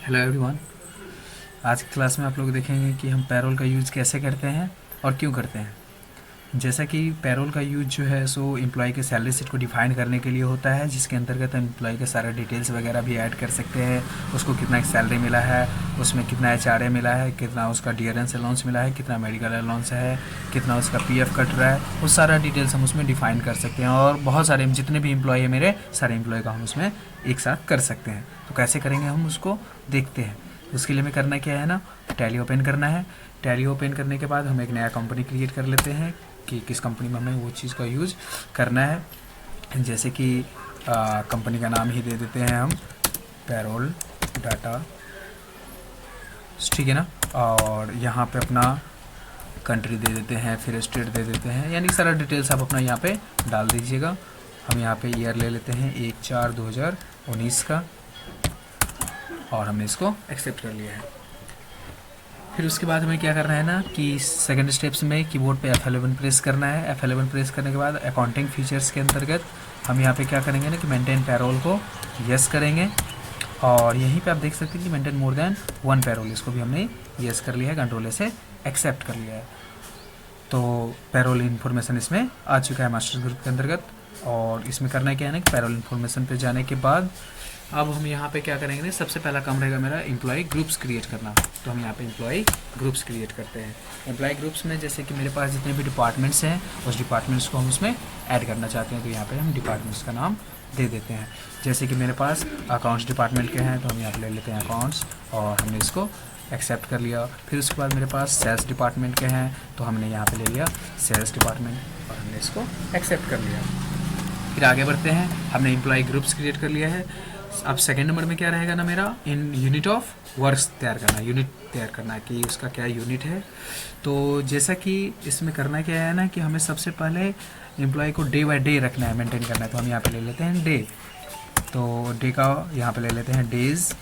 Hello everyone. आज की class में आप लोग देखेंगे कि हम पैरोल का यूज़ कैसे करते हैं और क्यों करते हैं। जैसा कि पैरोल का यूज़ जो है सो एम्प्लॉय के सैलरी शीट को डिफाइन करने के लिए होता है, जिसके अंतर्गत हम एम्प्लॉय के सारे डिटेल्स वगैरह भी ऐड कर सकते हैं। उसको कितना सैलरी मिला है, उसमें कितना एचआरए मिला है, कितना उसका डियरेंस अलाउंस मिला है, कितना मेडिकल अलाउंस है, कितना उसका पीएफ कट रहा है, वो सारा डिटेल्स हम उसमें डिफाइन कर सकते हैं। और बहुत सारे जितने भी एम्प्लॉय है मेरे, सारे एम्प्लॉय का हम उसमें एक साथ कर सकते हैं। तो कैसे करेंगे हम उसको देखते हैं। उसके लिए हमें करना क्या है ना, टैली ओपन करना है। टैली ओपन करने के बाद हम एक नया कंपनी क्रिएट कर लेते हैं कि किस कंपनी में हमें वो चीज़ का यूज़ करना है। जैसे कि कंपनी का नाम ही दे देते हैं हम पैरोल डाटा, ठीक है ना। और यहाँ पे अपना कंट्री दे देते हैं, फिर स्टेट दे देते हैं, यानी सारा डिटेल्स आप अपना यहाँ पे डाल दीजिएगा। हम यहाँ पे ईयर ले लेते हैं 1/4/2019 का, और हमने इसको एक्सेप्ट कर लिया है। फिर उसके बाद हमें क्या करना है ना कि सेकंड स्टेप्स में कीबोर्ड पे F11 प्रेस करना है। F11 प्रेस करने के बाद अकाउंटिंग फीचर्स के अंतर्गत हम यहाँ पे क्या करेंगे ना कि मेंटेन पैरोल को यस करेंगे। और यहीं पे आप देख सकते हैं कि मेंटेन मोर देन 1 पैरोल, इसको भी हमने यस कर लिया है, कंट्रोल से एक्सेप्ट कर लिया है। तो पैरोल इन्फॉर्मेशन इसमें आ चुका है मास्टर ग्रुप के अंतर्गत। और इसमें करना क्या है ना कि पैरोल इन्फॉर्मेशन पे जाने के बाद अब हम यहाँ पे क्या करेंगे ना, सबसे पहला काम रहेगा मेरा एम्प्लॉय ग्रुप्स क्रिएट करना। तो हम यहाँ पे एम्प्लॉय ग्रुप्स क्रिएट करते हैं। एम्प्लॉय ग्रुप्स में जैसे कि मेरे पास जितने भी डिपार्टमेंट्स हैं, उस डिपार्टमेंट्स को हम उसमें ऐड करना चाहते हैं। तो यहाँ पे हम डिपार्टमेंट्स का नाम दे देते हैं। जैसे कि मेरे पास अकाउंट्स डिपार्टमेंट के हैं, तो हम यहाँ पर ले लेते हैं अकाउंट्स, और हमने इसको एक्सेप्ट कर लिया। फिर उसके बाद मेरे पास सेल्स डिपार्टमेंट के हैं, तो हमने यहाँ पे ले लिया सेल्स डिपार्टमेंट, और हमने इसको एक्सेप्ट कर लिया। फिर आगे बढ़ते हैं, हमने एम्प्लॉय ग्रुप्स क्रिएट कर लिया है। अब सेकंड नंबर में क्या रहेगा ना मेरा, इन यूनिट ऑफ वर्क्स तैयार करना, यूनिट तैयार करना है कि उसका क्या यूनिट है। तो जैसा कि इसमें करना क्या है ना कि हमें सबसे पहले एम्प्लॉय को डे बाय डे रखना है, मेंटेन करना है। तो हम यहाँ पे ले लेते हैं डे, तो डे का यहाँ पे ले लेते हैं डेज,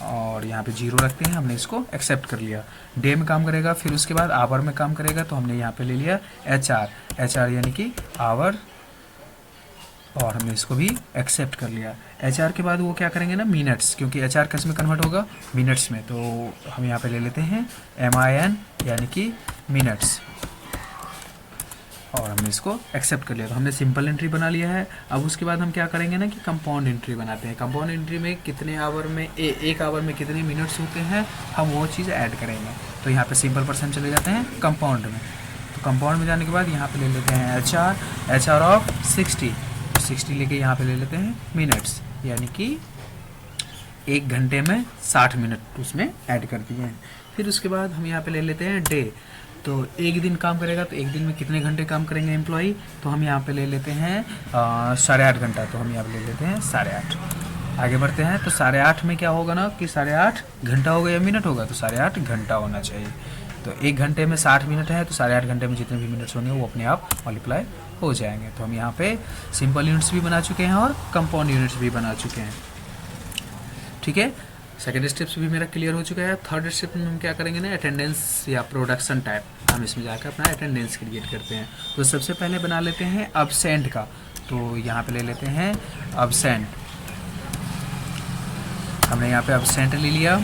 और यहाँ पे 0 रखते हैं। हमने इसको एक्सेप्ट कर लिया, डे में काम करेगा। फिर उसके बाद आवर में काम करेगा, तो हमने यहाँ पे ले लिया एच आर यानी कि आवर, और हमने इसको भी एक्सेप्ट कर लिया। एचआर के बाद वो क्या करेंगे ना, मिनट्स, क्योंकि एचआर किस में कन्वर्ट होगा, मिनट्स में। तो हम यहाँ पे ले लेते हैं MIN यानी कि मिनट्स, और हमने इसको एक्सेप्ट कर लिया। तो हमने सिंपल एंट्री बना लिया है। अब उसके बाद हम क्या करेंगे ना कि कंपाउंड एंट्री बनाते हैं। कंपाउंड एंट्री में कितने आवर में एक आवर में कितने मिनट्स होते हैं, हम वो चीज़ ऐड करेंगे। तो यहाँ पे सिंपल परसेंट चले जाते हैं कंपाउंड में। तो कंपाउंड में जाने के बाद यहाँ पे ले लेते हैं एच आर ऑफ 60 लेके यहाँ पे ले लेते हैं मिनट्स, यानी कि 1 घंटे में 60 मिनट उसमें ऐड कर दिए हैं। फिर उसके बाद हम यहाँ पे ले लेते हैं डे। तो एक दिन काम करेगा, तो एक दिन में कितने घंटे काम करेंगे एम्प्लॉई, तो हम यहाँ पे ले लेते हैं 8.5 घंटा। तो हम यहाँ पे ले लेते हैं 8.5। आगे बढ़ते हैं, तो 8.5 में क्या होगा ना कि 8.5 घंटा होगा या मिनट होगा, तो 8.5 घंटा होना चाहिए। तो 1 घंटे में 60 मिनट है, तो 8.5 घंटे में जितने भी मिनट्स होंगे वो अपने आप मल्टीप्लाई हो जाएंगे। तो हम यहाँ पे सिंपल यूनिट्स भी बना चुके हैं और कंपाउंड यूनिट्स भी बना चुके हैं, ठीक है। सेकेंड स्टेप्स भी मेरा क्लियर हो चुका है। थर्ड स्टेप में हम क्या करेंगे ना, अटेंडेंस या प्रोडक्शन टाइप, हम इसमें जाकर अपना अटेंडेंस क्रिएट करते हैं। तो सबसे पहले बना लेते हैं अब्सेंट का। तो यहाँ पे ले लेते हैं अब्सेंट, हमने यहाँ पे अब्सेंट ले लिया।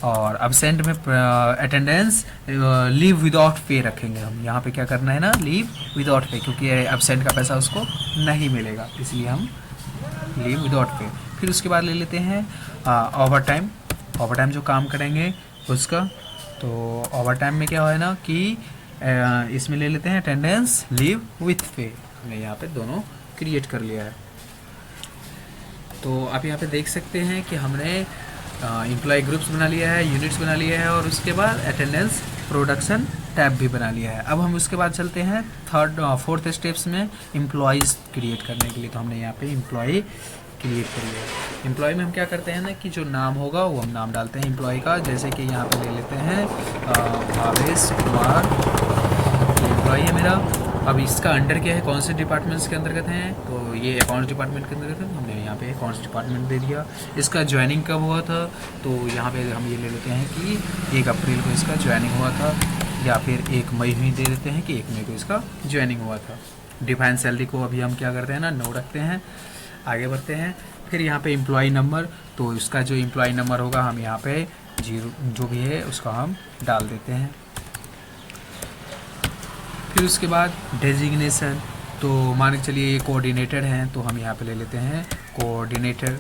और अब्सेंट में अटेंडेंस लीव विदाउट पे रखेंगे हम। यहाँ पे क्या करना है ना, लीव विदाउट पे, क्योंकि अब्सेंट का पैसा उसको नहीं मिलेगा, इसलिए हम लीव विदाउट पे। फिर उसके बाद ले लेते हैं ओवर टाइम। ओवर टाइम जो काम करेंगे उसका, तो ओवर टाइम में क्या है ना कि इसमें ले लेते हैं अटेंडेंस लीव विथ पे। हमने यहाँ पे दोनों क्रिएट कर लिया है। तो आप यहाँ पे देख सकते हैं कि हमने एम्प्लॉय ग्रुप्स बना लिया है, यूनिट्स बना लिया है, और उसके बाद अटेंडेंस प्रोडक्शन टैब भी बना लिया है। अब हम उसके बाद चलते हैं फोर्थ स्टेप्स में एम्प्लॉयज़ क्रिएट करने के लिए। तो हमने यहाँ पे एम्प्लॉय क्रिएट कर लिया है। एम्प्लॉय में हम क्या करते हैं ना कि जो नाम होगा वो हम नाम डालते हैं एम्प्लॉय का। जैसे कि यहाँ पे ले लेते हैं भावेश कुमार, एम्प्लॉय है मेरा। अब इसका अंडर क्या है, कौन से डिपार्टमेंट्स के अंतर्गत हैं, तो ये अकाउंट्स डिपार्टमेंट के अंतर्गत है। हमने यहाँ पे अकाउंट्स डिपार्टमेंट दे दिया। इसका ज्वाइनिंग कब हुआ था, तो यहाँ पे हम ये ले लेते हैं कि 1 अप्रैल को इसका ज्वाइनिंग हुआ था, या फिर 1 मई ही दे देते हैं कि 1 मई को इसका ज्वाइनिंग हुआ था। डिफाइन सैलरी को अभी हम क्या करते हैं ना, नो रखते हैं। आगे बढ़ते हैं। फिर यहाँ पे एम्प्लॉय नंबर, तो इसका जो एम्प्लॉय नंबर होगा हम यहाँ पे 0 जो भी है उसका हम डाल देते हैं। फिर उसके बाद डेजिग्नेशन, तो मान के चलिए ये कोऑर्डिनेटर हैं, तो हम यहाँ पे ले लेते हैं कोऑर्डिनेटर।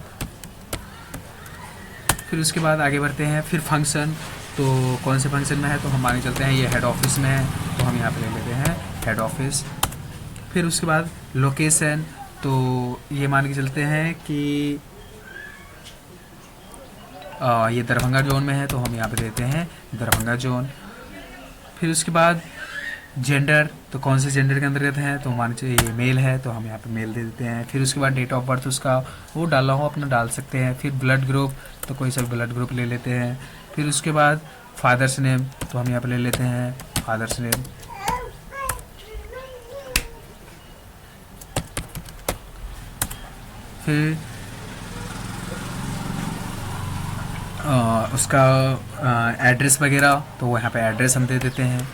फिर उसके बाद आगे बढ़ते हैं। फिर फंक्शन, तो कौन से फंक्शन में है, तो हम मान के चलते हैं ये हेड ऑफिस में है, तो हम यहाँ पे ले लेते हैं हेड ऑफिस। फिर उसके बाद लोकेशन, तो ये मान के चलते हैं कि ये दरभंगा जोन में है, तो हम यहाँ पे देते हैं दरभंगा जोन। फिर उसके बाद जेंडर, तो कौन से जेंडर के अंतर्गत है, तो मान के ये मेल है, तो हम यहाँ पे मेल दे देते हैं। फिर उसके बाद डेट ऑफ बर्थ उसका वो डाला हो अपना डाल सकते हैं। फिर ब्लड ग्रुप, तो कोई सा ब्लड ग्रुप ले लेते हैं। फिर उसके बाद फादर्स नेम, तो हम यहाँ पे ले लेते हैं फादर्स नेम। फिर उसका एड्रेस वगैरह, तो वो यहाँ पे एड्रेस हम दे देते हैं।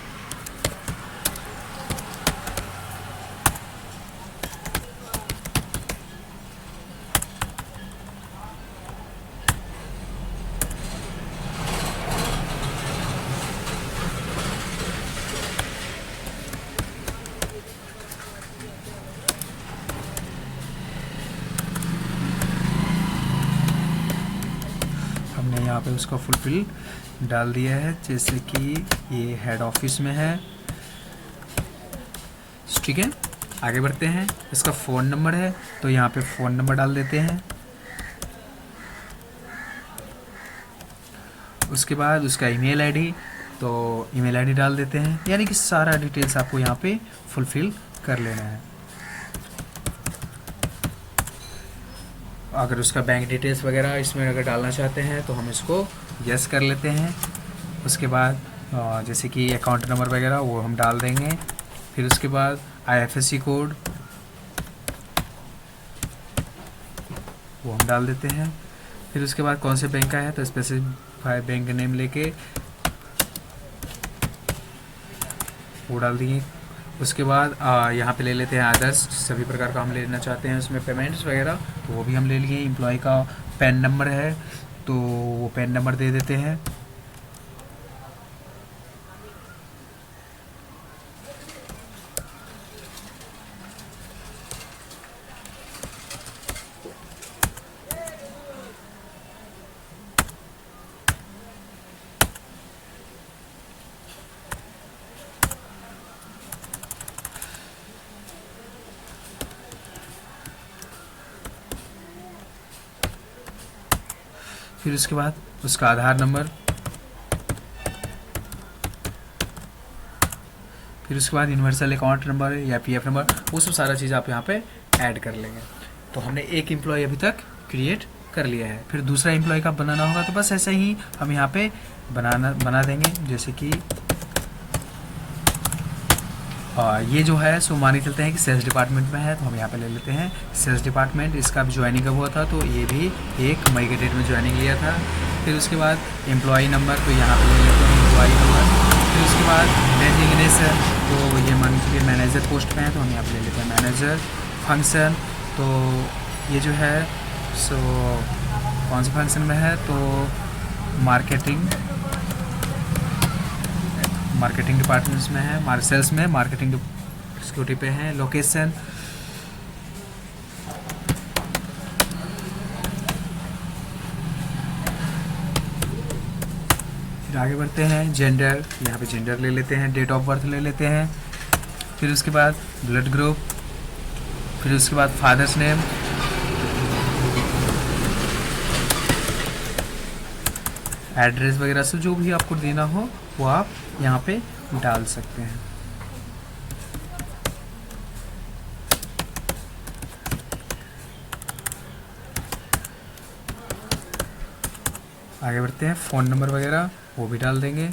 हमने यहाँ पे उसका फुलफिल डाल दिया है, जैसे कि ये हेड ऑफिस में है। ठीक है, आगे बढ़ते हैं। इसका फ़ोन नंबर है, तो यहाँ पे फ़ोन नंबर डाल देते हैं। उसके बाद उसका ईमेल आईडी, तो ईमेल आईडी डाल देते हैं। यानी कि सारा डिटेल्स आपको यहाँ पे फुलफिल कर लेना है। अगर उसका बैंक डिटेल्स वगैरह इसमें अगर डालना चाहते हैं तो हम इसको यस कर लेते हैं। उसके बाद जैसे कि अकाउंट नंबर वगैरह वो हम डाल देंगे। फिर उसके बाद IFSC कोड वो हम डाल देते हैं। फिर उसके बाद कौन से बैंक का है, तो स्पेसिफाई बैंक नेम लेके वो डाल दिए। उसके बाद यहाँ पे ले लेते हैं अदर्स, सभी प्रकार का हम लेना चाहते हैं उसमें पेमेंट्स वगैरह, तो वो भी हम ले लिए। एम्प्लॉय का पैन नंबर है, तो वो पैन नंबर दे देते हैं। फिर उसके बाद उसका आधार नंबर, फिर उसके बाद यूनिवर्सल अकाउंट नंबर या PF नंबर, वो सब सारा चीज़ आप यहाँ पे ऐड कर लेंगे। तो हमने एक एम्प्लॉय अभी तक क्रिएट कर लिया है। फिर दूसरा एम्प्लॉय का बनाना होगा, तो बस ऐसे ही हम यहाँ पे बना देंगे। जैसे कि ये जो है सो मान के चलते हैं कि सेल्स डिपार्टमेंट में है, तो हम यहाँ पे ले लेते हैं सेल्स डिपार्टमेंट। इसका भी ज्वाइनिंग कब हुआ था, तो ये भी 1 मई के डेट में ज्वाइनिंग लिया था। फिर उसके बाद एम्प्लॉई नंबर, तो यहाँ पे ले लेते हैं एम्प्लॉई नंबर। फिर उसके बाद डेजिग्नेशन, तो ये मान लीजिए मैनेजर पोस्ट पे है, तो हम यहाँ पे ले लेते हैं मैनेजर। फंक्शन, तो ये जो है सो कौन से फंक्शन में है, तो मार्केटिंग डिपार्टमेंट्स में है, सेल्स में मार्केटिंग सिक्योरिटी पे है। लोकेशन, फिर आगे बढ़ते हैं। जेंडर, यहाँ पे जेंडर ले लेते हैं। डेट ऑफ बर्थ ले लेते हैं। फिर उसके बाद ब्लड ग्रुप, फिर उसके बाद फादर्स नेम, एड्रेस वगैरह से जो भी आपको देना हो वो आप यहाँ पे डाल सकते हैं। आगे बढ़ते हैं। फ़ोन नंबर वगैरह वो भी डाल देंगे।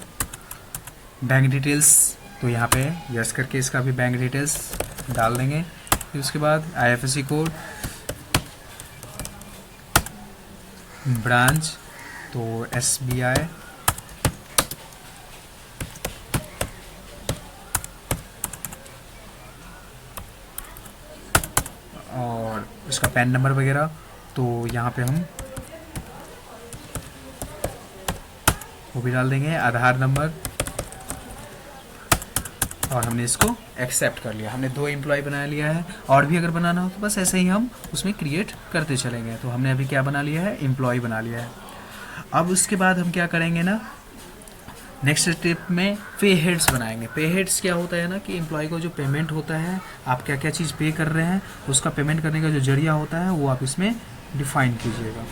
बैंक डिटेल्स, तो यहाँ पे यस करके इसका भी बैंक डिटेल्स डाल देंगे। फिर उसके बाद IFSC कोड, ब्रांच, तो SBI, और उसका पैन नंबर वगैरह, तो यहाँ पे हम वो भी डाल देंगे, आधार नंबर, और हमने इसको एक्सेप्ट कर लिया। हमने 2 एम्प्लॉय बना लिया है। और भी अगर बनाना हो तो बस ऐसे ही हम उसमें क्रिएट करते चलेंगे। तो हमने अभी क्या बना लिया है, एम्प्लॉय बना लिया है। अब उसके बाद हम क्या करेंगे ना, नेक्स्ट स्टेप में पे हेड्स बनाएंगे। पे हेड्स क्या होता है ना कि एम्प्लॉय को जो पेमेंट होता है, आप क्या क्या चीज़ पे कर रहे हैं, उसका पेमेंट करने का जो जरिया होता है वो आप इसमें डिफाइन कीजिएगा।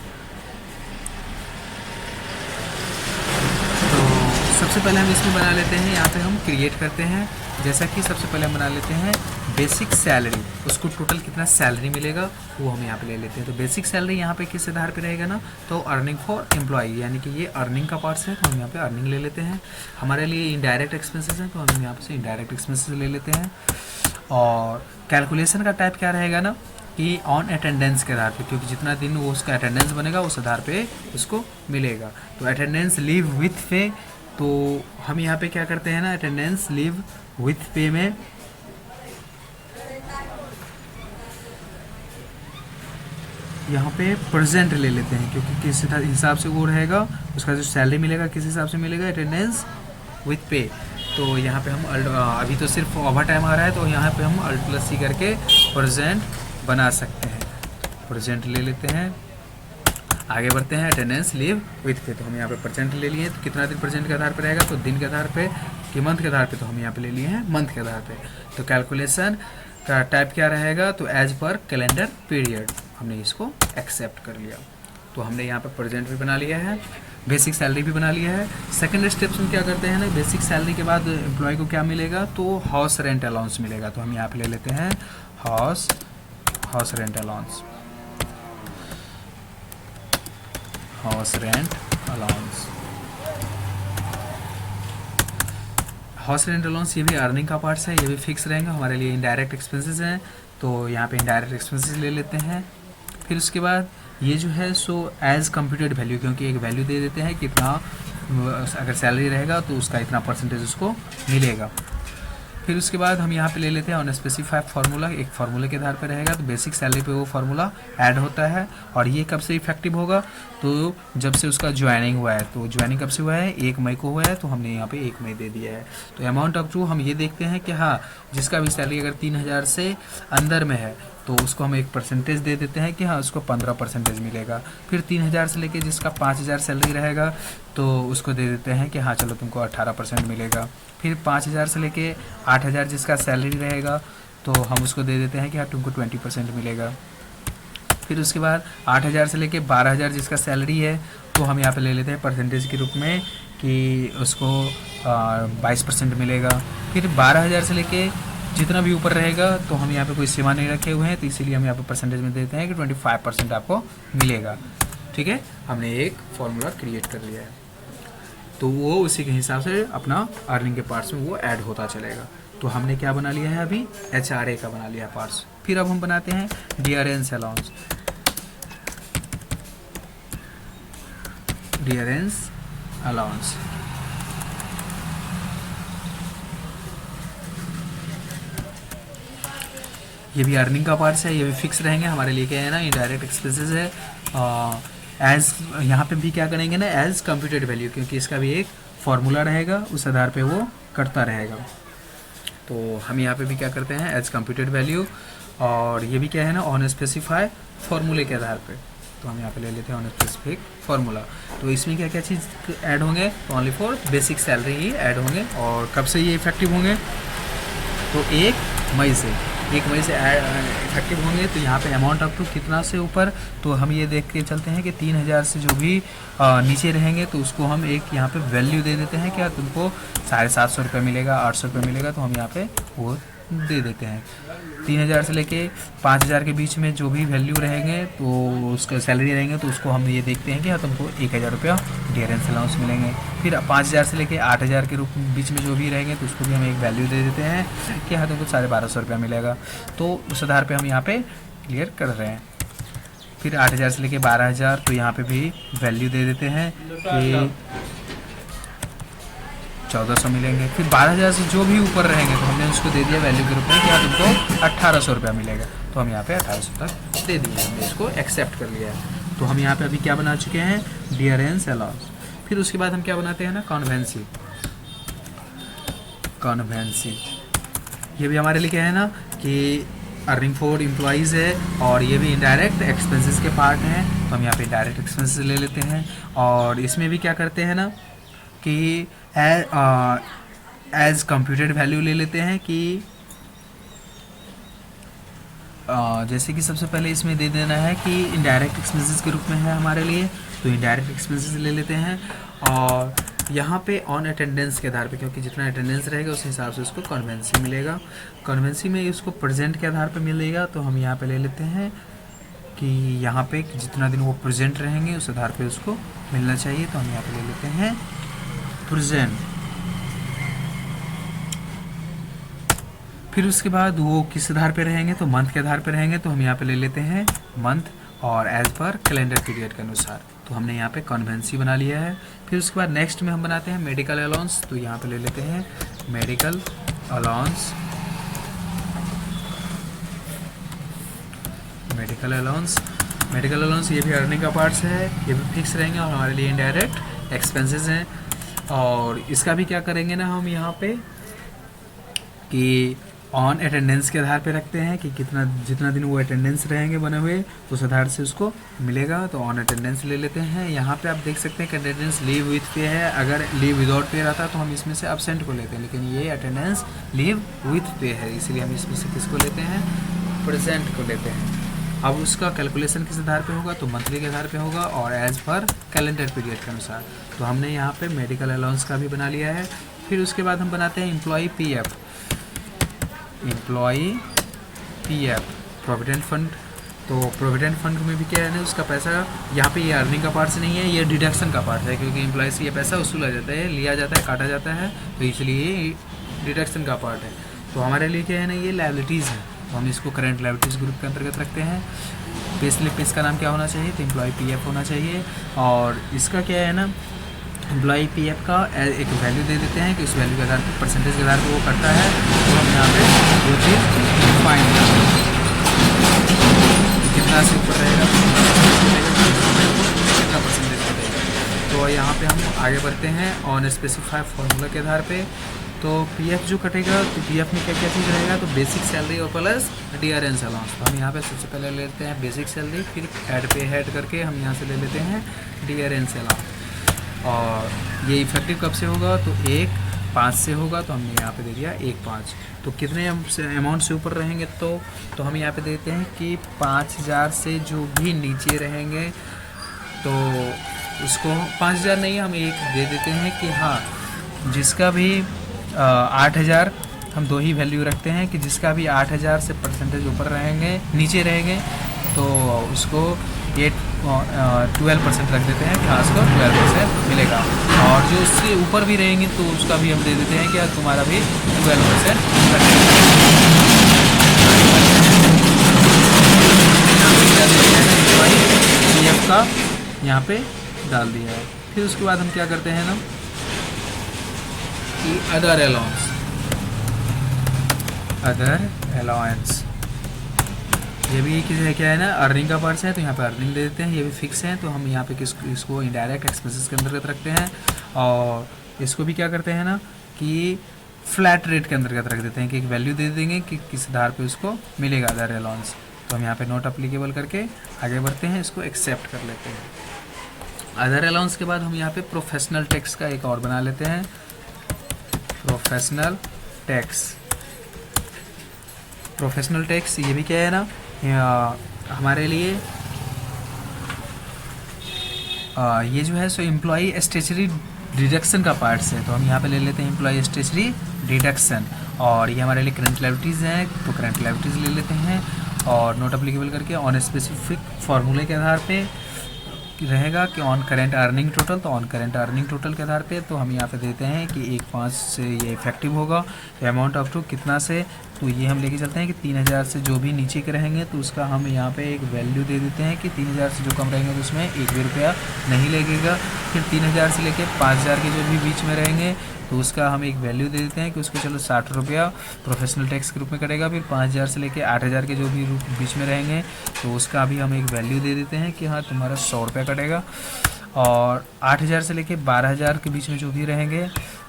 सबसे पहले हम इसमें बना लेते हैं, यहाँ पे हम क्रिएट करते हैं। जैसा कि सबसे पहले हम बना लेते हैं बेसिक सैलरी, उसको टोटल कितना सैलरी मिलेगा वो हम यहाँ पे ले लेते हैं। तो बेसिक सैलरी यहाँ पे किस आधार पे रहेगा ना, तो अर्निंग फॉर एम्प्लॉई, यानी कि ये अर्निंग का पार्ट है, तो हम यहाँ पे अर्निंग ले लेते हैं। हमारे लिए इनडायरेक्ट एक्सपेंसेस हैं, तो हम यहाँ पे से इनडायरेक्ट एक्सपेंसेस ले लेते हैं। और कैलकुलेशन का टाइप क्या रहेगा ना कि ऑन अटेंडेंस के आधार पे, क्योंकि जितना दिन वो उसका अटेंडेंस बनेगा उस आधार पे उसको मिलेगा। तो अटेंडेंस लीव विथ पे, तो हम यहाँ पे क्या करते हैं ना, अटेंडेंस लीव विथ पे में यहाँ पे प्रेजेंट ले लेते हैं, क्योंकि किस हिसाब से वो रहेगा, उसका जो सैलरी मिलेगा किस हिसाब से मिलेगा, अटेंडेंस विथ पे। तो यहाँ पे हम अभी तो सिर्फ ओवर टाइम आ रहा है, तो यहाँ पे हम Alt+C करके प्रेजेंट बना सकते हैं। प्रेजेंट ले लेते हैं, आगे बढ़ते हैं, अटेंडेंस लीव विथ पे। तो हम यहाँ पे परसेंट ले लिए, तो कितना दिन प्रेजेंट के आधार पे रहेगा, तो दिन के आधार पे कि मंथ के आधार पे, तो हम यहाँ पे ले लिए हैं मंथ के आधार पे। तो कैलकुलेशन का टाइप क्या रहेगा, तो एज पर कैलेंडर पीरियड, हमने इसको एक्सेप्ट कर लिया। तो हमने यहाँ पे प्रेजेंट भी बना लिया है, बेसिक सैलरी भी बना लिया है। सेकंड स्टेप्स में क्या करते हैं ना, बेसिक सैलरी के बाद एम्प्लॉय को क्या मिलेगा, तो हाउस रेंट अलाउंस मिलेगा। तो हम यहाँ पे ले लेते हैं house rent allowance, house rent allowance. House rent allowance ये भी अर्निंग का पार्ट्स है, ये भी फिक्स रहेगा। हमारे लिए इनडायरेक्ट एक्सपेंसेस हैं, तो यहाँ पे इनडायरेक्ट एक्सपेंसेस ले लेते हैं। फिर उसके बाद ये जो है सो एज कंप्यूटेड वैल्यू, क्योंकि एक वैल्यू दे देते हैं कितना अगर सैलरी रहेगा तो उसका इतना परसेंटेज उसको मिलेगा। फिर उसके बाद हम यहाँ पे ले लेते हैं ऑन स्पेसिफाइड फार्मूला, एक फार्मूले के आधार पर रहेगा। तो बेसिक सैलरी पे वो फार्मूला ऐड होता है, और ये कब से इफेक्टिव होगा, तो जब से उसका ज्वाइनिंग हुआ है। तो ज्वाइनिंग कब से हुआ है, 1 मई को हुआ है, तो हमने यहाँ पे 1 मई दे दिया है। तो अमाउंट ऑफ टू हम ये देखते हैं कि हाँ, जिसका भी सैलरी अगर 3000 से अंदर में है तो उसको हम एक परसेंटेज दे देते हैं कि हाँ उसको 15% मिलेगा। फिर 3000 से लेके जिसका 5000 सैलरी रहेगा तो उसको दे देते हैं कि हाँ चलो तुमको 18% मिलेगा। फिर 5000 से लेके 8000 जिसका सैलरी रहेगा तो हम उसको दे देते हैं कि हाँ तुमको 20% मिलेगा। फिर उसके बाद 8000 से लेके 12000 जिसका सैलरी है तो हम यहाँ पे ले लेते हैं परसेंटेज के रूप में कि उसको 22% मिलेगा। फिर 12000 से लेके जितना भी ऊपर रहेगा तो हम यहाँ पे कोई सीमा नहीं रखे हुए हैं, तो इसीलिए हम यहाँ पे परसेंटेज में देते हैं कि 25% आपको मिलेगा। ठीक है, हमने एक फॉर्मूला क्रिएट कर लिया है, तो वो उसी के हिसाब से अपना अर्निंग के पार्ट्स में वो ऐड होता चलेगा। तो हमने क्या बना लिया है अभी, HRA का बना लिया है पार्ट्स। फिर अब हम बनाते हैं डियरेंस अलाउंस। डियरेंस अलाउंस ये भी अर्निंग का पार्ट्स है, ये भी फिक्स रहेंगे। हमारे लिए क्या है ना, इनडायरेक्ट एक्सपेंसेस है। एज यहाँ पे भी क्या करेंगे ना, एज कंप्यूटेड वैल्यू, क्योंकि इसका भी एक फॉर्मूला रहेगा, उस आधार पे वो करता रहेगा। तो हम यहाँ पे भी क्या करते हैं, एज कंप्यूटेड वैल्यू, और ये भी क्या है ना, ऑन स्पेसिफाई फॉर्मूले के आधार पे। तो हम यहाँ पे ले लेते हैं ऑन स्पेसिफिक फार्मूला। तो इसमें क्या क्या चीज़ ऐड होंगे, तो only for basic salary he add होंगे। और कब से ये इफेक्टिव होंगे, तो 1 मई से इफेक्टिव होंगे। तो यहाँ पे अमाउंट अप टू कितना से ऊपर, तो हम ये देख के चलते हैं कि 3000 से जो भी नीचे रहेंगे तो उसको हम एक यहाँ पे वैल्यू दे देते हैं, क्या तुमको 750 रुपये मिलेगा, 800 रुपये मिलेगा, तो हम यहाँ पे वो दे देते हैं। 3000 से लेके 5000 के बीच में जो भी वैल्यू रहेंगे तो उसका सैलरी रहेंगे, तो उसको हम ये देखते हैं कि हाँ तुमको 1000 रुपया डियरेंस अलाउंस मिलेंगे। फिर 5000 से लेके 8000 के बीच में जो भी रहेंगे तो उसको भी हम एक वैल्यू दे देते हैं कि हाँ तुमको 1250 रुपया मिलेगा। तो उस आधार पे हम यहाँ पे क्लियर कर रहे हैं। फिर 8000 से लेके 12000, तो यहाँ पे भी वैल्यू दे देते हैं कि 1400 मिलेंगे। फिर 12,000 से जो भी ऊपर रहेंगे तो हमने उसको दे दिया वैल्यू के रूप में कि हाँ तुमको 1800 रुपया मिलेगा, तो हम यहाँ पे 1800 तक दे दिए, हमने इसको एक्सेप्ट कर लिया है। तो हम यहाँ पे अभी क्या बना चुके हैं, डियरेंस अलाउंस। फिर उसके बाद हम क्या बनाते हैं ना, कॉन्वेंसी। कॉन्वेंसी ये भी हमारे लिए क्या है ना कि अर्निंग फॉर एम्प्लॉइज़ है, और ये भी इनडायरेक्ट एक्सपेंसेस के पार्ट हैं, तो हम यहाँ पे डायरेक्ट एक्सपेंसेस ले लेते हैं। और इसमें भी क्या करते हैं ना कि एज कंप्यूटेड वैल्यू ले लेते हैं कि जैसे कि सबसे पहले इसमें दे देना है कि इनडायरेक्ट एक्सपेंसेस के रूप में है हमारे लिए, तो इनडायरेक्ट एक्सपेंसेस ले लेते हैं। और यहाँ पे ऑन अटेंडेंस के आधार पे, क्योंकि जितना अटेंडेंस रहेगा उस हिसाब से उसको कॉन्वेंसी मिलेगा। कॉन्वेंसी में उसको प्रेजेंट के आधार पे मिलेगा, तो हम यहाँ पे ले लेते हैं कि यहाँ पे जितना दिन वो प्रेजेंट रहेंगे उस आधार पे उसको मिलना चाहिए, तो हम यहाँ पे ले लेते हैं प्रेजेंट। फिर उसके बाद वो किस आधार पे रहेंगे, तो मंथ के आधार पे रहेंगे, तो हम यहाँ पे ले लेते हैं मंथ, और एज पर कैलेंडर पीरियड के अनुसार। तो हमने यहाँ पे कॉन्वेंसी बना लिया है। फिर उसके बाद नेक्स्ट में हम बनाते हैं मेडिकल अलाउंस, तो यहाँ पे ले लेते हैं मेडिकल अलाउंस। मेडिकल अलाउंस ये भी अर्निंग का पार्ट्स है, ये भी फिक्स रहेंगे और हमारे लिए इनडायरेक्ट एक्सपेंसेस हैं। और इसका भी क्या करेंगे ना हम यहाँ पे कि ऑन अटेंडेंस के आधार पे रखते हैं कि जितना दिन वो अटेंडेंस रहेंगे बने हुए उस आधार से उसको मिलेगा, तो ऑन अटेंडेंस ले लेते हैं। यहाँ पे आप देख सकते हैं कि अटेंडेंस लीव विथ पे है, अगर लीव विदाउट पे रहता तो हम इसमें से एब्सेंट को लेते हैं, लेकिन ये अटेंडेंस लीव विथ पे है, इसलिए हम इसमें से किसको लेते हैं, प्रेजेंट को लेते हैं। अब उसका कैलकुलेशन किस आधार पे होगा, तो मंथली के आधार पे होगा और एज पर कैलेंडर पीरियड के अनुसार। तो हमने यहाँ पे मेडिकल अलाउंस का भी बना लिया है। फिर उसके बाद हम बनाते हैं एम्प्लॉई पीएफ, प्रोविडेंट फंड। तो प्रोविडेंट फंड में भी क्या है ना, उसका पैसा यहाँ पे ये अर्निंग का पार्ट से नहीं है, ये डिडक्शन का पार्ट है, क्योंकि एम्प्लॉय से ये पैसा वसूला जाता है, लिया जाता है, काटा जाता है, तो इसलिए ये डिडक्शन का पार्ट है। तो हमारे लिए क्या है ना, ये लायबिलिटीज़ है, तो हम इसको करंट लायबिलिटीज़ ग्रुप के अंतर्गत रखते हैं। पे स्लिप पे इसका नाम क्या होना चाहिए, तो एम्प्लॉय पीएफ होना चाहिए। और इसका क्या है ना, एम्प्लॉई पीएफ का एक वैल्यू दे देते हैं कि उस वैल्यू के आधार पर, परसेंटेज के आधार पर वो करता है, तो हम यहाँ पे वो चीज़ फाइंड करते हैं कितना से ऊपर रहेगा, कितना परसेंटेज कटेगा। तो यहाँ पे हम आगे बढ़ते हैं ऑन स्पेसिफाइड फार्मूला के आधार पे। तो पीएफ जो कटेगा, तो पीएफ में क्या क्या चीज़ रहेगा, तो बेसिक सैलरी और प्लस डियरेंस अलाउंस। तो हम यहाँ पे सबसे पहले ले लेते हैं बेसिक सैलरी, फिर ऐड पे ऐड करके हम यहाँ से ले लेते हैं डियरेंस अलाउंस। और ये इफेक्टिव कब से होगा, तो 1/5 से होगा, तो हमने यहाँ पे दे दिया 1/5। तो कितने अमाउंट से ऊपर रहेंगे, तो हम यहाँ पे देते हैं कि 5000 से जो भी नीचे रहेंगे तो उसको 5000 नहीं, हम एक दे देते हैं कि हाँ जिसका भी 8000, हम दो ही वैल्यू रखते हैं कि जिसका भी 8000 से परसेंटेज ऊपर रहेंगे, नीचे रहेंगे, तो उसको ये 12% रख देते हैं कि हाँ उसको 12% मिलेगा। और जो उससे ऊपर भी रहेंगे तो उसका भी हम दे देते हैं कि तुम्हारा भी 12% पीएफ का यहाँ पे डाल दिया है। फिर उसके बाद हम क्या करते हैं ना कि अदर अलाउंस, ये भी क्या है ना, अर्निंग का पार्ट है, तो यहाँ पे अर्निंग दे देते हैं, ये भी फिक्स है, तो हम यहाँ पे इसको इनडायरेक्ट एक्सपेंसेस के अंतर्गत रखते हैं। और इसको भी क्या करते हैं ना कि फ्लैट रेट के अंतर्गत रख देते हैं कि एक वैल्यू दे देंगे कि किस आधार पे उसको मिलेगा अदर अलाउंस। तो हम यहाँ पे नॉट अप्लीकेबल करके आगे बढ़ते हैं, इसको एक्सेप्ट कर लेते हैं। अदर अलाउंस के बाद हम यहाँ पे प्रोफेशनल टैक्स का एक और बना लेते हैं, प्रोफेशनल टैक्स। ये भी क्या है ना, हमारे लिए ये जो है सो एम्प्लॉई स्टेशनरी डिडक्शन का पार्ट्स है, तो हम यहाँ पे ले लेते हैं एम्प्लॉई स्टेशनरी डिडक्शन। और ये हमारे लिए करंट लायबिलिटीज़ हैं, तो करंट लायबिलिटीज़ ले लेते हैं और नॉट अप्लीकेबल करके ऑन स्पेसिफिक फार्मूले के आधार पे रहेगा कि ऑन करेंट अर्निंग टोटल, तो ऑन करेंट अर्निंग टोटल के आधार पे तो हम यहाँ पे देते हैं कि 1/5 से ये इफेक्टिव होगा, तो अमाउंट अप टू कितना से तो ये हम लेके चलते हैं कि 3000 से जो भी नीचे के रहेंगे तो उसका हम यहाँ पे एक वैल्यू दे देते हैं कि 3000 से जो कम रहेंगे तो उसमें एक भी रुपया नहीं लगेगा। फिर 3000 से लेके 5000 के जो भी बीच में रहेंगे तो उसका हम एक वैल्यू दे देते हैं कि उसको चलो 60 रुपया प्रोफेशनल टैक्स के रूप में कटेगा। फिर 5000 से लेके 8000 के जो भी बीच में रहेंगे तो उसका भी हम एक वैल्यू दे देते हैं कि हाँ तुम्हारा 100 रुपया कटेगा। और 8000 से लेके 12000 के बीच में जो भी रहेंगे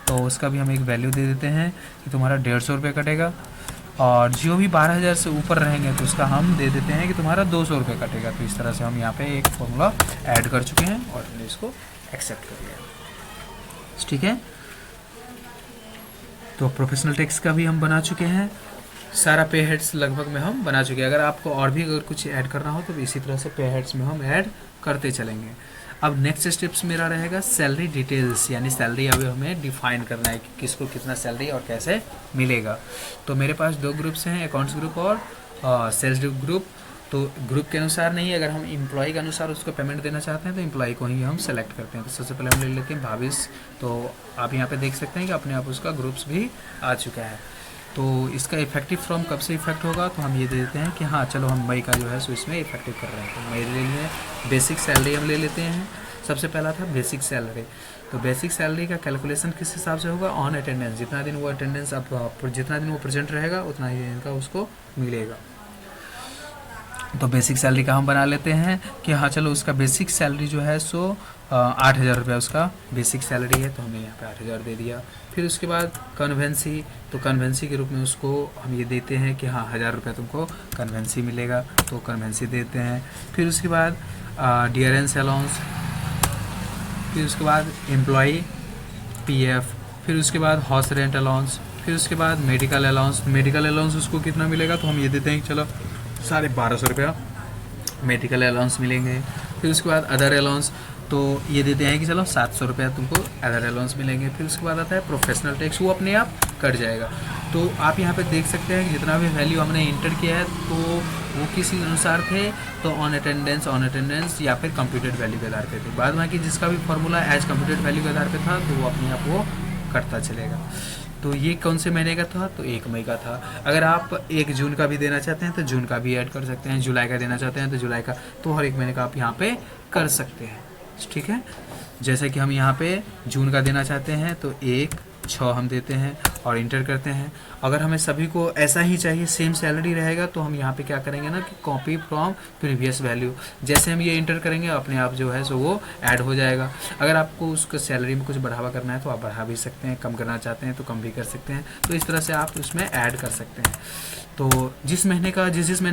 तो उसका भी हम एक वैल्यू दे देते हैं कि तुम्हारा 150 रुपये कटेगा। और जो भी 12000 से ऊपर रहेंगे तो उसका हम दे देते हैं कि तुम्हारा 200 रुपये कटेगा। तो इस तरह से हम यहाँ पे एक फॉर्मूला ऐड कर चुके हैं और हमने इसको एक्सेप्ट कर लिया। ठीक है, तो प्रोफेशनल टैक्स का भी हम बना चुके हैं, सारा पे हेड्स लगभग में हम बना चुके हैं। अगर आपको और भी अगर कुछ ऐड करना हो तो इसी तरह से पे हेड्स में हम ऐड करते चलेंगे। अब नेक्स्ट स्टेप्स मेरा रहेगा सैलरी डिटेल्स, यानी सैलरी अभी हमें डिफाइन करना है कि किसको कितना सैलरी और कैसे मिलेगा। तो मेरे पास 2 ग्रुप्स हैं, अकाउंट्स ग्रुप और सेल्स ग्रुप। तो ग्रुप के अनुसार नहीं, अगर हम एम्प्लॉय के अनुसार उसको पेमेंट देना चाहते हैं तो एम्प्लॉय को ही हम सेलेक्ट करते हैं। तो सबसे पहले हम ले लेते हैं भाविस। तो आप यहाँ पे देख सकते हैं कि अपने आप उसका ग्रुप्स भी आ चुका है। तो इसका इफेक्टिव फ्रॉम कब से इफेक्ट होगा, तो हम ये दे देते हैं कि हाँ चलो हम मई का जो है सो इसमें इफेक्टिव कर रहे हैं। तो मई ले लिए, बेसिक सैलरी हम ले लेते हैं। सबसे पहला था बेसिक सैलरी। तो बेसिक सैलरी का कैलकुलेशन किस हिसाब से होगा, ऑन अटेंडेंस। जितना दिन वो अटेंडेंस अब जितना दिन वो प्रेजेंट रहेगा उतना ही इनका उसको मिलेगा। तो बेसिक सैलरी का हम बना लेते हैं कि हाँ चलो उसका बेसिक सैलरी जो है सो 8000 रुपया उसका बेसिक सैलरी है, तो हमने यहाँ पे 8000 दे दिया। फिर उसके बाद कन्वेंसी, तो कन्वेंसी के रूप में उसको हम ये देते हैं कि हाँ 1000 रुपया तुमको कन्वेंसी मिलेगा, तो कन्वेंसी देते हैं। फिर उसके बाद डियरेंस अलाउंस, फिर उसके बाद एम्प्लॉई पीएफ, फिर उसके बाद हाउस रेंट अलाउंस, फिर उसके बाद मेडिकल अलाउंस। मेडिकल अलाउंस उसको कितना मिलेगा, तो हम ये देते हैं कि चलो 1250 रुपया मेडिकल अलाउंस मिलेंगे। फिर उसके बाद अदर अलाउंस, तो ये देते हैं कि चलो 700 रुपया तुमको अदर अलाउंस मिलेंगे। फिर उसके बाद आता है प्रोफेशनल टैक्स, वो अपने आप कट जाएगा। तो आप यहाँ पे देख सकते हैं कि जितना भी वैल्यू हमने इंटर किया है तो वो किसी अनुसार थे, तो ऑन अटेंडेंस या फिर कंप्यूटेड वैल्यू के आधार पे थे। बाद में कि जिसका भी फॉर्मूला एज कंप्यूटेड वैल्यू के आधार पे था तो वो अपने आप वो कटता चलेगा। तो ये कौन से महीने का था, तो 1 मई का था। अगर आप 1 जून का भी देना चाहते हैं तो जून का भी ऐड कर सकते हैं, जुलाई का देना चाहते हैं तो जुलाई का, तो हर एक महीने का आप यहाँ पे कर सकते हैं। ठीक है, जैसे कि हम यहाँ पे जून का देना चाहते हैं तो 1/6 हम देते हैं और इंटर करते हैं। अगर हमें सभी को ऐसा ही चाहिए, सेम सैलरी रहेगा, तो हम यहाँ पे क्या करेंगे ना कि कॉपी फ्रॉम प्रीवियस वैल्यू, जैसे हम ये इंटर करेंगे अपने आप जो है सो वो ऐड हो जाएगा। अगर आपको उसको सैलरी में कुछ बढ़ावा करना है तो आप बढ़ा भी सकते हैं, कम करना चाहते हैं तो कम भी कर सकते हैं। तो इस तरह से आप उसमें ऐड कर सकते हैं। तो जिस महीने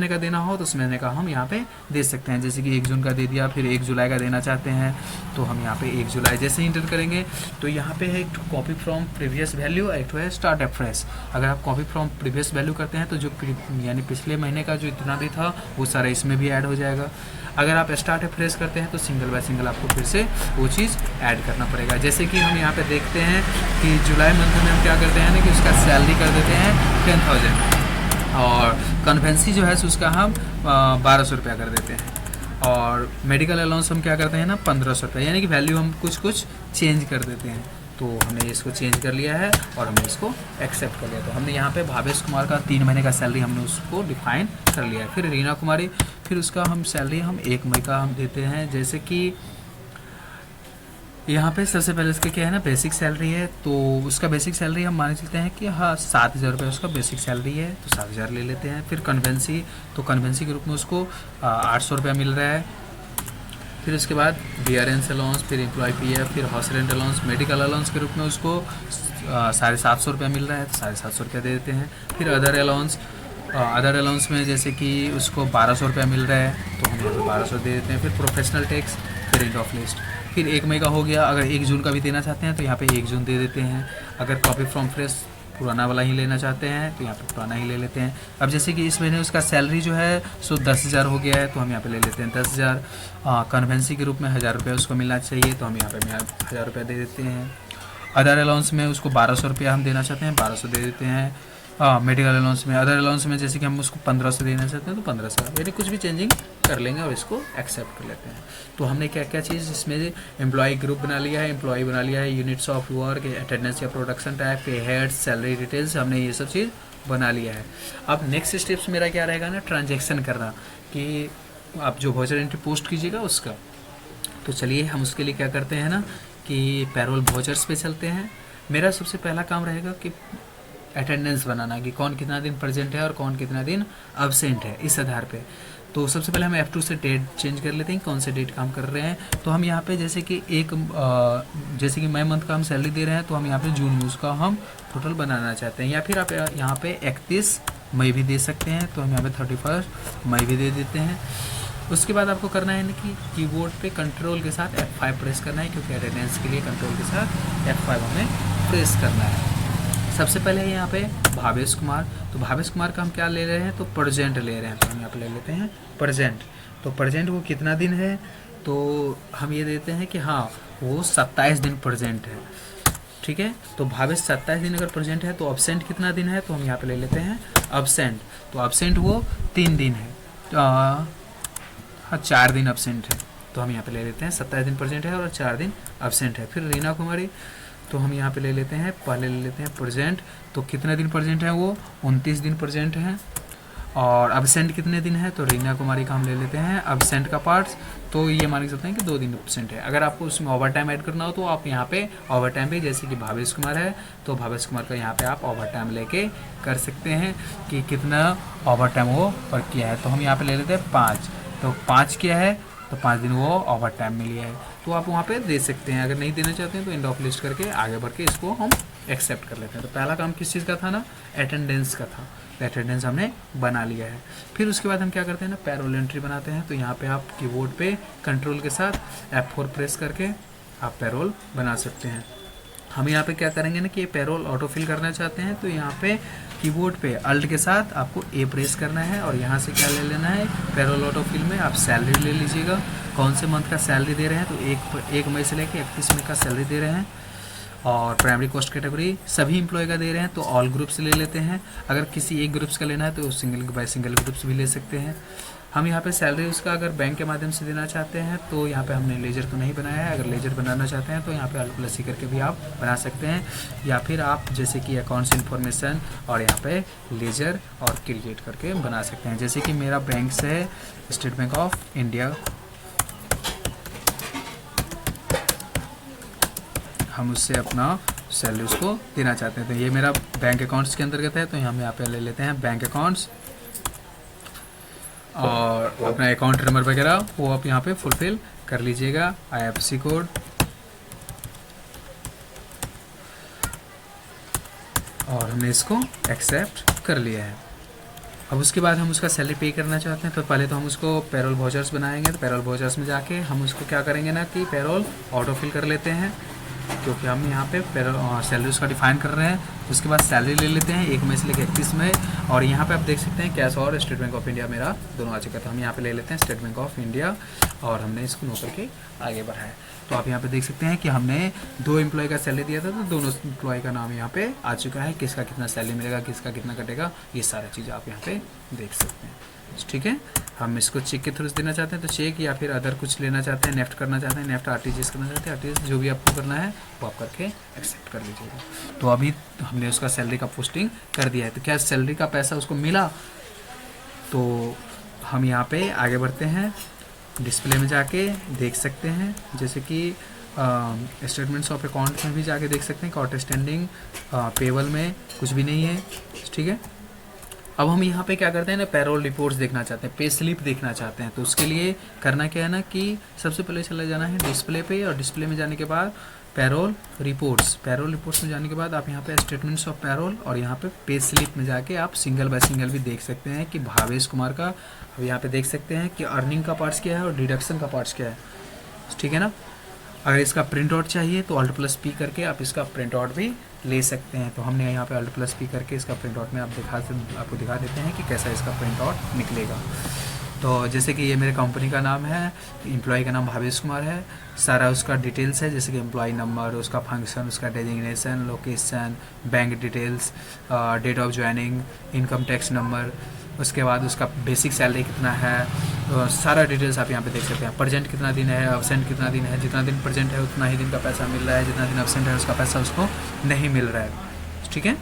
का देना हो तो उस महीने का हम यहाँ पे दे सकते हैं। जैसे कि 1 जून का दे दिया, फिर 1 जुलाई का देना चाहते हैं तो हम यहाँ पे 1 जुलाई जैसे इंटर करेंगे तो यहाँ पे है एक कॉपी फ्रॉम प्रीवियस वैल्यू, एक है स्टार्ट फ्रेश। अगर आप कॉपी फ्रॉम प्रीवियस वैल्यू करते हैं तो जो यानी पिछले महीने का जो इतना भी था वो सारा इसमें भी ऐड हो जाएगा। अगर आप स्टार्ट फ्रेश करते हैं तो सिंगल बाय सिंगल आपको फिर से वो चीज़ ऐड करना पड़ेगा। जैसे कि हम यहाँ पे देखते हैं कि जुलाई मंथ में हम क्या करते हैं ना कि उसका सैलरी कर देते हैं 10,000 और कन्वेंसी जो है उसका हम 1200 रुपया कर देते हैं। और मेडिकल अलाउंस हम क्या करते हैं ना 1500 रुपया, यानी कि वैल्यू हम कुछ चेंज कर देते हैं। तो हमने इसको चेंज कर लिया है और हमने इसको एक्सेप्ट कर लिया। तो हमने यहाँ पे भावेश कुमार का 3 महीने का सैलरी हमने उसको डिफाइन कर लिया है। फिर रीना कुमारी, फिर उसका हम सैलरी हम 1 मई का हम देते हैं। जैसे कि यहाँ पे सबसे पहले उसका क्या है ना बेसिक सैलरी है, तो उसका बेसिक सैलरी हम मान चलते हैं कि हाँ 7000 रुपये उसका बेसिक सैलरी है, तो 7000 ले लेते हैं। फिर कन्वेंसी, तो कन्वेंसी के रूप में उसको 800 रुपया मिल रहा है। फिर उसके बाद डियरेंस अलाउंस, फिर एम्प्लॉय पीएफ, फिर house rent allowance, medical allowance के रूप में उसको 750 रुपया मिल रहा है, तो 750 रुपया दे देते हैं। फिर अदर अलाउंस में जैसे कि उसको 1200 रुपया मिल रहा है, तो हम 1200 दे देते हैं। फिर प्रोफेशनल टैक्स, फिर एंड ऑफ लिस्ट। फिर 1 मई का हो गया। अगर 1 जून का भी देना चाहते हैं तो यहाँ पे 1 जून दे देते हैं। अगर कॉपी फ्रॉम फ्रेश पुराना वाला ही लेना चाहते हैं तो यहाँ पे पुराना ही ले लेते हैं। अब जैसे कि इस महीने उसका सैलरी जो है सो 10,000 हो गया है, तो हम यहाँ पे ले लेते हैं 10,000। कन्वेंसी के रूप में 1000 रुपये उसको मिलना चाहिए, तो हम यहाँ पे 1000 रुपये दे देते हैं। अदर अलाउंस में उसको 1200 रुपया हम देना चाहते हैं, 1200 दे देते हैं। मेडिकल अलाउंस में, अदर अलाउंस में जैसे कि हम उसको 1500 देना चाहते हैं तो 1500, यानी कुछ भी चेंजिंग कर लेंगे और इसको एक्सेप्ट कर लेते हैं। तो हमने क्या क्या चीज़ इसमें एम्प्लॉय ग्रुप बना लिया है, यूनिट्स ऑफ वर्क, अटेंडेंस या प्रोडक्शन टाइप, पे हेड्स, सैलरी डिटेल्स, हमने ये सब चीज़ बना लिया है। अब नेक्स्ट स्टेप्स मेरा क्या रहेगा ना, ट्रांजैक्शन करना, कि आप जो वाउचर एंट्री पोस्ट कीजिएगा उसका। तो चलिए हम उसके लिए क्या करते हैं ना कि पैरोल वाउचर्स पे चलते हैं। मेरा सबसे पहला काम रहेगा कि अटेंडेंस बनाना, कि कौन कितना दिन प्रेजेंट है और कौन कितना दिन अब्सेंट है, इस आधार पे। तो सबसे पहले हम F2 से डेट चेंज कर लेते हैं, कौन से डेट काम कर रहे हैं। तो हम यहाँ पे जैसे कि जैसे कि मई मंथ का हम सैलरी दे रहे हैं, तो हम यहाँ पे जून में उसका हम टोटल बनाना चाहते हैं, या फिर आप यहाँ पे 31 मई भी दे सकते हैं। तो हम यहाँ पे 31 मई भी दे देते हैं। उसके बाद आपको करना है ना कि कीबोर्ड पे कंट्रोल के साथ F5 प्रेस करना है, क्योंकि अटेंडेंस के लिए कंट्रोल के साथ F5 हमें प्रेस करना है। सबसे पहले है यहाँ पे भावेश कुमार। तो भावेश कुमार का हम क्या ले रहे हैं, तो प्रेजेंट ले रहे हैं। तो हम यहाँ पे ले लेते हैं प्रेजेंट। तो प्रेजेंट वो कितना दिन है, तो हम ये देते हैं कि हाँ वो 27 दिन प्रेजेंट है, ठीक है। तो भावेश 27 दिन अगर प्रेजेंट है, तो अब्सेंट कितना दिन है, तो हम यहाँ पे ले लेते हैं अब्सेंट। तो अब्सेंट वो 3 दिन है, हाँ 4 दिन अब्सेंट है। तो हम यहाँ पे ले लेते हैं 27 दिन प्रेजेंट है और 4 दिन अब्सेंट है। फिर रीना कुमारी, तो हम यहाँ पे ले लेते हैं, पहले ले लेते हैं प्रेजेंट। तो कितने दिन प्रेजेंट है, वो 29 दिन प्रेजेंट है। और अब्सेंट कितने दिन है, तो रीना कुमारी का हम ले लेते हैं अब्सेंट का पार्ट्स। तो ये मान सकते हैं कि 2 दिन अब्सेंट है। अगर आपको उसमें ओवर टाइम ऐड करना हो, तो आप यहाँ पे ओवर टाइम पे, जैसे कि भावेश कुमार है, तो भावेश कुमार का यहाँ पे आप ओवर टाइम लेके कर सकते हैं कि कितना ओवर टाइम वो वर्क किया है। तो हम यहाँ पे ले लेते हैं 5। तो 5 किया है, तो 5 दिन वो ओवर टाइम में लिया है। तो आप वहाँ पे दे सकते हैं। अगर नहीं देना चाहते हैं तो एंड ऑफ लिस्ट करके आगे बढ़ के इसको हम एक्सेप्ट कर लेते हैं। तो पहला काम किस चीज़ का था ना, अटेंडेंस का था। तो अटेंडेंस हमने बना लिया है। फिर उसके बाद हम क्या करते हैं ना, पैरोल एंट्री बनाते हैं। तो यहाँ पे आप कीबोर्ड पे कंट्रोल के साथ F4 प्रेस करके आप पैरोल बना सकते हैं। हम यहाँ पे क्या करेंगे ना कि ये पैरोल ऑटो फिल करना चाहते हैं। तो यहाँ पे कीबोर्ड पे अल्ट के साथ आपको A प्रेस करना है और यहाँ से क्या ले लेना है, पैरोल ऑटो फिल में आप सैलरी ले लीजिएगा। कौन से मंथ का सैलरी दे रहे हैं, तो 1 मई से लेकर 31 मई का सैलरी दे रहे हैं। और प्राइमरी कॉस्ट कैटेगरी सभी एम्प्लॉय का दे रहे हैं, तो ऑल ग्रुप्स ले लेते हैं। अगर किसी एक ग्रुप्स का लेना है तो सिंगल बाय सिंगल ग्रुप्स भी ले सकते हैं। हम यहाँ पे सैलरी उसका अगर बैंक के माध्यम से देना चाहते हैं, तो यहाँ पे हमने लेजर तो नहीं बनाया है। अगर लेजर बनाना चाहते हैं तो यहाँ पे Alt+C करके भी आप बना सकते हैं, या फिर आप जैसे कि अकाउंट्स इन्फॉर्मेशन और यहाँ पे लेजर और क्रिएट करके बना सकते हैं। जैसे कि मेरा बैंक से है स्टेट बैंक ऑफ इंडिया, हम उससे अपना सैलरी उसको देना चाहते हैं। तो ये मेरा बैंक अकाउंट्स के अंतर्गत है। तो हम यहाँ पे ले लेते हैं बैंक अकाउंट्स और अपना अकाउंट नंबर वगैरह वो आप यहाँ पे फुलफिल कर लीजिएगा, IFSC कोड। और हमने इसको एक्सेप्ट कर लिया है। अब उसके बाद हम उसका सैलरी पे करना चाहते हैं। तो पहले तो हम उसको पैरोल वाउचर्स बनाएंगे। तो पैरोल वाउचर्स में जाके हम उसको क्या करेंगे ना कि पैरोल ऑटो फिल कर लेते हैं, क्योंकि हम यहाँ पे सैलरी उसका डिफाइन कर रहे हैं। उसके बाद सैलरी ले लेते हैं 1 मई से लेकर 31 मई। और यहाँ पे आप देख सकते हैं कैश और स्टेट बैंक ऑफ इंडिया मेरा दोनों आ चुका था। हम यहाँ पे ले लेते हैं स्टेट बैंक ऑफ इंडिया और हमने इसको नो करके आगे बढ़ाया। तो आप यहाँ पे देख सकते हैं कि हमने 2 एम्प्लॉय का सैलरी दिया था, तो दोनों एम्प्लॉय का नाम यहाँ पे आ चुका है। किसका कितना सैलरी मिलेगा, किसका कितना कटेगा, ये सारी चीज़ें आप यहाँ पे देख सकते हैं, ठीक है। हम इसको चेक के थ्रू देना चाहते हैं तो चेक, या फिर अदर कुछ लेना चाहते हैं, नेफ्ट करना चाहते हैं, नेफ्ट RTGS करना चाहते हैं, RTGS जो भी आपको करना है वो आप करके एक्सेप्ट कर लीजिएगा। तो अभी हमने उसका सैलरी का पोस्टिंग कर दिया है। तो क्या सैलरी का पैसा उसको मिला, तो हम यहाँ पे आगे बढ़ते हैं। डिस्प्ले में जाके देख सकते हैं, जैसे कि स्टेटमेंट्स ऑफ अकाउंट में भी जाके देख सकते हैं कि आउटस्टैंडिंग पेबल में कुछ भी नहीं है, ठीक है। अब हम यहाँ पे क्या करते हैं ना, पैरोल रिपोर्ट्स देखना चाहते हैं, पे स्लिप देखना चाहते हैं। तो उसके लिए करना क्या है ना कि सबसे पहले चला जाना है डिस्प्ले पे, और डिस्प्ले में जाने के बाद पैरोल रिपोर्ट्स में जाने के बाद आप यहाँ पे स्टेटमेंट्स ऑफ पैरोल और यहाँ पे स्लिप में जाके आप सिंगल बाय सिंगल भी देख सकते हैं कि भावेश कुमार का। अब यहाँ पे देख सकते हैं कि अर्निंग का पार्ट्स क्या है और डिडक्शन का पार्ट्स क्या है, ठीक है ना। अगर इसका प्रिंट आउट चाहिए तो Alt+P करके आप इसका प्रिंट आउट भी ले सकते हैं। तो हमने यहाँ पे Alt+P करके इसका प्रिंट आउट में आपको दिखा देते हैं कि कैसा इसका प्रिंट आउट निकलेगा। तो जैसे कि ये मेरे कंपनी का नाम है, एम्प्लॉय का नाम भावेश कुमार है, सारा उसका डिटेल्स है, जैसे कि एम्प्लॉय नंबर, उसका फंक्शन, उसका designation, location, bank details, date of joining, income tax number, उसके बाद उसका बेसिक सैलरी कितना है, सारा डिटेल्स आप यहाँ पे देख सकते हैं। प्रेजेंट कितना दिन है, अब्सेंट कितना दिन है, जितना दिन प्रेजेंट है उतना ही दिन का पैसा मिल रहा है, जितना दिन अब्सेंट है उसका पैसा उसको नहीं मिल रहा है, ठीक है।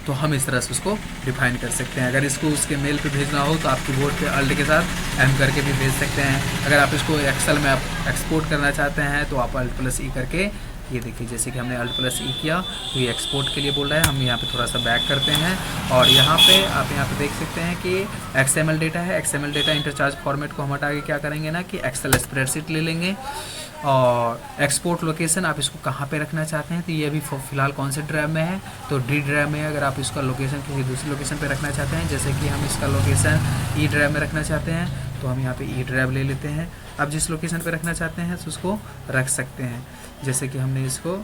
तो हम इस तरह से उसको डिफाइन कर सकते हैं। अगर इसको उसके मेल पे भेजना हो तो आप कीबोर्ड पे अल्ट के साथ एम करके भी भेज सकते हैं। अगर आप इसको एक्सेल में आप एक्सपोर्ट करना चाहते हैं तो आप अल्ट प्लस ई करके, ये देखिए जैसे कि हमने अल्ट प्लस ई किया तो ये एक्सपोर्ट के लिए बोल रहा है। हम यहाँ पे थोड़ा सा बैक करते हैं और यहाँ पे आप यहाँ पे देख सकते हैं कि XML डेटा है। XML डेटा इंटरचार्ज फॉर्मेट को हम हटा के क्या करेंगे ना कि एक्सेल स्प्रेडशीट ले लेंगे। और एक्सपोर्ट लोकेशन आप इसको कहाँ पे रखना चाहते हैं, तो ये अभी फ़िलहाल कौन से ड्राइव में है, तो डी ड्राइव में है। अगर आप इसका लोकेशन किसी दूसरी लोकेशन पे रखना चाहते हैं, जैसे कि हम इसका लोकेशन ई ड्राइव में रखना चाहते हैं, तो हम यहाँ पे ई ड्राइव ले लेते हैं। अब जिस लोकेशन पे रखना चाहते हैं तो उसको रख सकते हैं। जैसे कि हमने इसको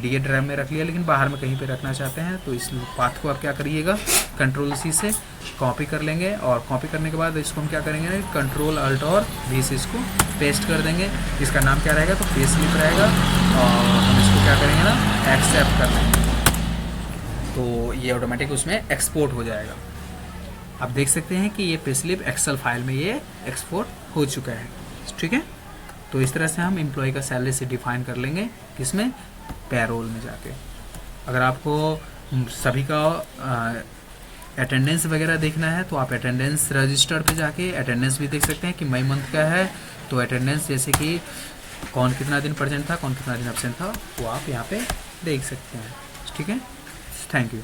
डी ड्राइव में रख लिया, लेकिन बाहर में कहीं पे रखना चाहते हैं तो इस पाथ को आप क्या करिएगा, कंट्रोल सी से कॉपी कर लेंगे। और कॉपी करने के बाद इसको हम क्या करेंगे ना, कंट्रोल अल्ट और वी से इसको पेस्ट कर देंगे। इसका नाम क्या रहेगा, तो पे स्लिप रहेगा। और हम इसको क्या करेंगे ना, एक्सेप्ट कर लेंगे, तो ये ऑटोमेटिक उसमें एक्सपोर्ट हो जाएगा। आप देख सकते हैं कि ये पे स्लिप एक्सेल फाइल में ये एक्सपोर्ट हो चुका है। ठीक है, तो इस तरह से हम एम्प्लॉय का सैलरी से डिफाइन कर लेंगे, किसमें, पैरोल में जाके। अगर आपको सभी का अटेंडेंस वगैरह देखना है तो आप अटेंडेंस रजिस्टर पे जाके अटेंडेंस भी देख सकते हैं कि मई मंथ का है, तो अटेंडेंस जैसे कि कौन कितना दिन प्रेजेंट था, कौन कितना दिन एब्सेंट था, वो आप यहाँ पे देख सकते हैं। ठीक है, थैंक यू।